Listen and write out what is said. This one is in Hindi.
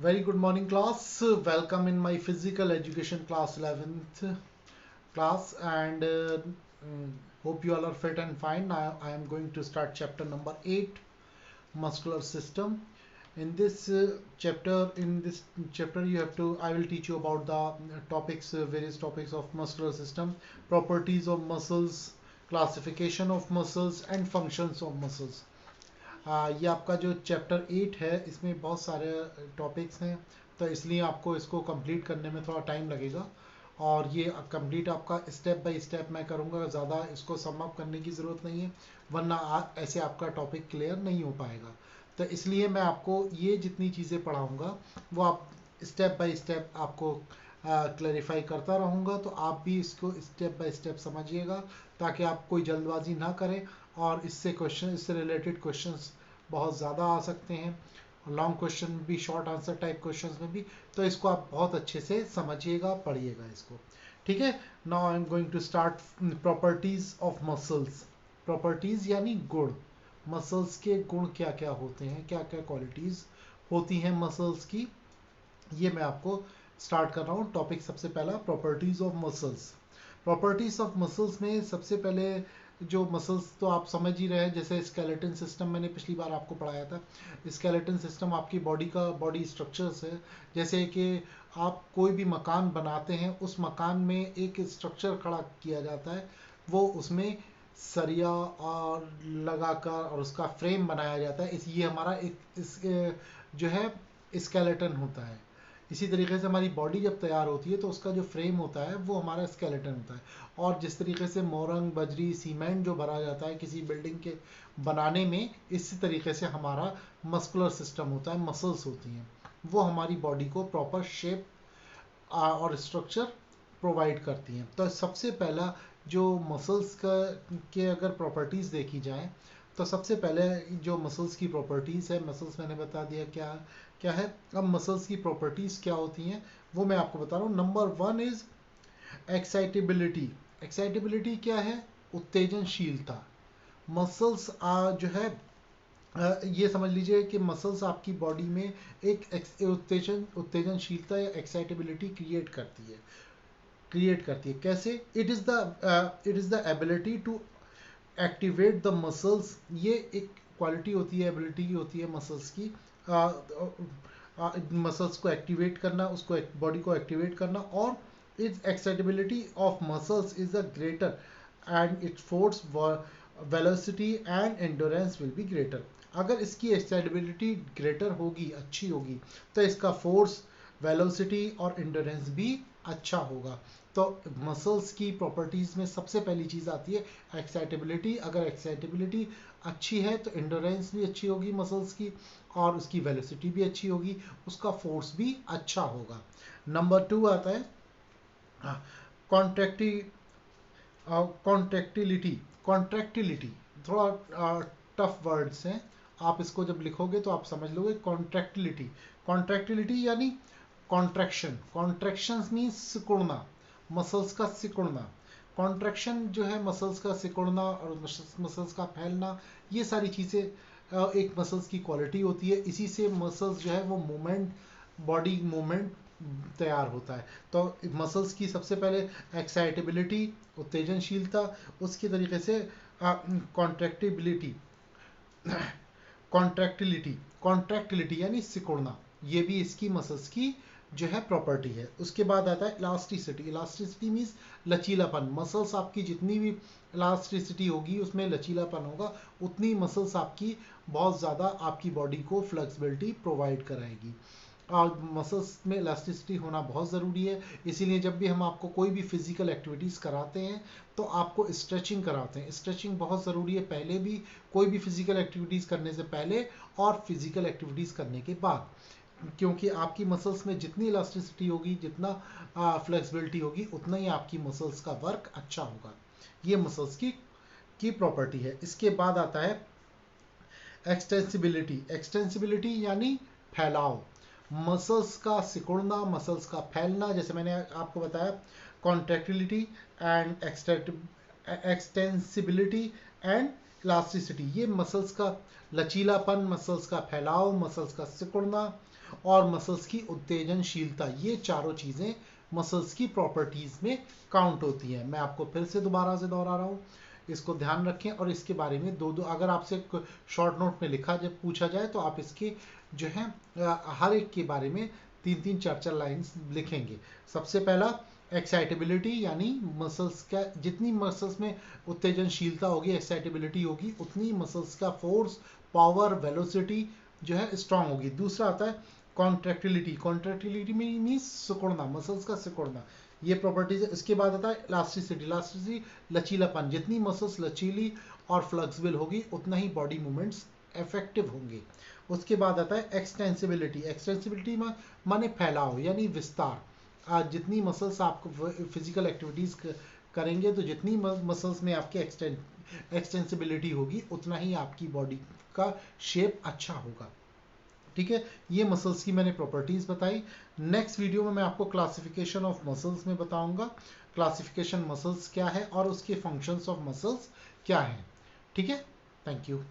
Very good morning, class. Welcome in my physical education class 11th class, and hope you all are fit and fine. I am going to start chapter number 8, muscular system. In this chapter, you have to. I will teach you about the various topics of muscular system, properties of muscles, classification of muscles, and functions of muscles. ये आपका जो चैप्टर 8 है इसमें बहुत सारे टॉपिक्स हैं, तो इसलिए आपको इसको कंप्लीट करने में थोड़ा टाइम लगेगा। और ये कंप्लीट आपका स्टेप बाय स्टेप मैं करूँगा, ज़्यादा इसको सम अप करने की ज़रूरत नहीं है, वरना ऐसे आपका टॉपिक क्लियर नहीं हो पाएगा। तो इसलिए मैं आपको ये जितनी चीज़ें पढ़ाऊँगा वो आप स्टेप बाय स्टेप आपको क्लैरिफाई करता रहूँगा, तो आप भी इसको स्टेप बाय स्टेप समझिएगा, ताकि आप कोई जल्दबाजी ना करें। और इससे रिलेटेड क्वेश्चंस बहुत ज़्यादा आ सकते हैं, लॉन्ग क्वेश्चन में भी, शॉर्ट आंसर टाइप क्वेश्चंस में भी। तो इसको आप बहुत अच्छे से समझिएगा, पढ़िएगा इसको। ठीक है। Now I am going to start properties of muscles. Properties यानी गुण। मसल्स के गुण क्या क्या होते हैं, क्या क्या क्वालिटीज होती हैं मसल्स की, ये मैं आपको स्टार्ट कर रहा हूँ। टॉपिक सबसे पहला properties of muscles. Properties of muscles में सबसे पहले जो मसल्स तो आप समझ ही रहे हैं, जैसे स्केलेटन सिस्टम मैंने पिछली बार आपको पढ़ाया था। स्केलेटन सिस्टम आपकी बॉडी स्ट्रक्चर्स है। जैसे कि आप कोई भी मकान बनाते हैं, उस मकान में एक स्ट्रक्चर खड़ा किया जाता है, वो उसमें सरिया और लगाकर और उसका फ्रेम बनाया जाता है। ये हमारा जो है स्केलेटन होता है। इसी तरीके से हमारी बॉडी जब तैयार होती है तो उसका जो फ्रेम होता है वो हमारा स्केलेटन होता है। और जिस तरीके से मोरंग, बजरी, सीमेंट जो भरा जाता है किसी बिल्डिंग के बनाने में, इसी तरीके से हमारा मस्कुलर सिस्टम होता है, मसल्स होती हैं, वो हमारी बॉडी को प्रॉपर शेप और स्ट्रक्चर प्रोवाइड करती हैं। तो सबसे पहला जो मसल्स का के अगर प्रॉपर्टीज़ देखी जाए, तो सबसे पहले जो मसल्स की प्रॉपर्टीज़ है, मसल्स मैंने बता दिया क्या क्या है। अब मसल्स की प्रॉपर्टीज़ क्या होती हैं वो मैं आपको बता रहा हूँ। Number 1 is excitability. एक्साइटेबिलिटी क्या है? उत्तेजनशीलता। मसल्स जो है ये समझ लीजिए कि मसल्स आपकी बॉडी में एक उत्तेजनशीलता या एक्साइटेबिलिटी क्रिएट करती है। कैसे? It is the ability to activate the muscles. ये एक क्वालिटी होती है, एबिलिटी होती है मसल्स की, मसल्स को एक्टिवेट करना, उसको बॉडी को एक्टिवेट करना। और is excitability of muscles is a greater and it force velocity and endurance will be greater. अगर इसकी एक्साइटेबिलिटी ग्रेटर होगी, अच्छी होगी, तो इसका फोर्स, वेलोसिटी और एंडोरेंस भी अच्छा होगा। तो मसल्स की प्रॉपर्टीज में सबसे पहली चीज आती है एक्साइटेबिलिटी। अगर एक्साइटेबिलिटी अच्छी है तो एंडोरेंस भी अच्छी होगी मसल्स की, और उसकी वेलोसिटी भी अच्छी होगी, उसका फोर्स भी अच्छा होगा। नंबर 2 आता है कॉन्ट्रैक्टी कॉन्ट्रैक्टिलिटी। कॉन्ट्रैक्टिलिटी थोड़ा टफ वर्ड्स हैं, आप इसको जब लिखोगे तो आप समझ लोगे। कॉन्ट्रैक्टिलिटी, कॉन्ट्रैक्टिलिटी यानी कॉन्ट्रैक्शन। कॉन्ट्रैक्शन मीन्स सिकुड़ना, मसल्स का सिकुड़ना। कॉन्ट्रैक्शन जो है मसल्स का सिकुड़ना और मसल्स का फैलना, ये सारी चीज़ें एक मसल्स की क्वालिटी होती है। इसी से मसल्स जो है वो मूवमेंट, बॉडी मूवमेंट तैयार होता है। तो मसल्स की सबसे पहले एक्साइटेबिलिटी, उत्तेजनशीलता, उसकी तरीके से कॉन्ट्रैक्टिबिलिटी, कॉन्ट्रैक्टिलिटी यानी सिकुड़ना, ये भी इसकी मसल्स की जो है प्रॉपर्टी है। उसके बाद आता है इलास्टिसिटी। इलास्टिसिटी मीन्स लचीलापन। मसल्स आपकी जितनी भी इलास्टिसिटी होगी, उसमें लचीलापन होगा, उतनी मसल्स आपकी बहुत ज़्यादा आपकी बॉडी को फ्लेक्सिबिलिटी प्रोवाइड कराएगी। और मसल्स में इलास्टिसिटी होना बहुत ज़रूरी है। इसीलिए जब भी हम आपको कोई भी फिजिकल एक्टिविटीज़ कराते हैं तो आपको स्ट्रेचिंग कराते हैं। स्ट्रेचिंग बहुत ज़रूरी है, पहले भी, कोई भी फिजिकल एक्टिविटीज़ करने से पहले और फिजिकल एक्टिविटीज़ करने के बाद, क्योंकि आपकी मसल्स में जितनी इलास्टिसिटी होगी, जितना फ्लेक्सिबिलिटी होगी, उतना ही आपकी मसल्स का वर्क अच्छा होगा। ये मसल्स की प्रॉपर्टी है। इसके बाद आता है एक्सटेंसिबिलिटी। एक्सटेंसिबिलिटी यानी फैलाव। मसल्स का सिकुड़ना, मसल्स का फैलना, जैसे मैंने आपको बताया contractility and extensibility and elasticity, ये मसल्स का लचीलापन, मसल्स का फैलाव, मसल्स का सिकुड़ना, और मसल्स की उत्तेजनशीलता, ये चारों चीजें मसल्स की प्रॉपर्टीज में काउंट होती हैं। मैं आपको फिर से दोबारा से दोहरा रहा हूँ, इसको ध्यान रखें और इसके बारे में दो अगर आपसे शॉर्ट नोट में लिखा जब पूछा जाए तो आप इसके जो है हर एक के बारे में 3-3 4-4 लाइन्स लिखेंगे। सबसे पहला एक्साइटेबिलिटी, यानी मसल्स का जितनी मसल्स में उत्तेजनशीलता होगी, एक्साइटेबिलिटी होगी, उतनी मसल्स का फोर्स, पावर, वेलोसिटी जो है स्ट्रांग होगी। दूसरा आता है कॉन्ट्रैक्टिलिटी, कॉन्ट्रैक्टिलिटी में मीन्स सिकुड़ना, मसल्स का सिकुड़ना, ये प्रॉपर्टीज है। इसके बाद आता है इलास्टिसिटी, इलास्टिसिटी लचीलापन, जितनी मसल्स लचीली और फ्लेक्सिबल होगी उतना ही बॉडी मूवमेंट्स इफेक्टिव होंगे। उसके बाद आता है एक्सटेंसिबिलिटी, एक्सटेंसिबिलिटी माने फैलाव यानी विस्तार। आज जितनी मसल्स आप फिजिकल एक्टिविटीज करेंगे तो जितनी मसल्स में आपके एक्सटेंसिबिलिटी होगी उतना ही आपकी बॉडी का शेप अच्छा होगा। ठीक है, ये मसल्स की मैंने प्रॉपर्टीज बताई। नेक्स्ट वीडियो में मैं आपको क्लासिफिकेशन ऑफ मसल्स में बताऊंगा, क्लासिफिकेशन मसल्स क्या है और उसके फंक्शंस ऑफ मसल्स क्या है। ठीक है, थैंक यू।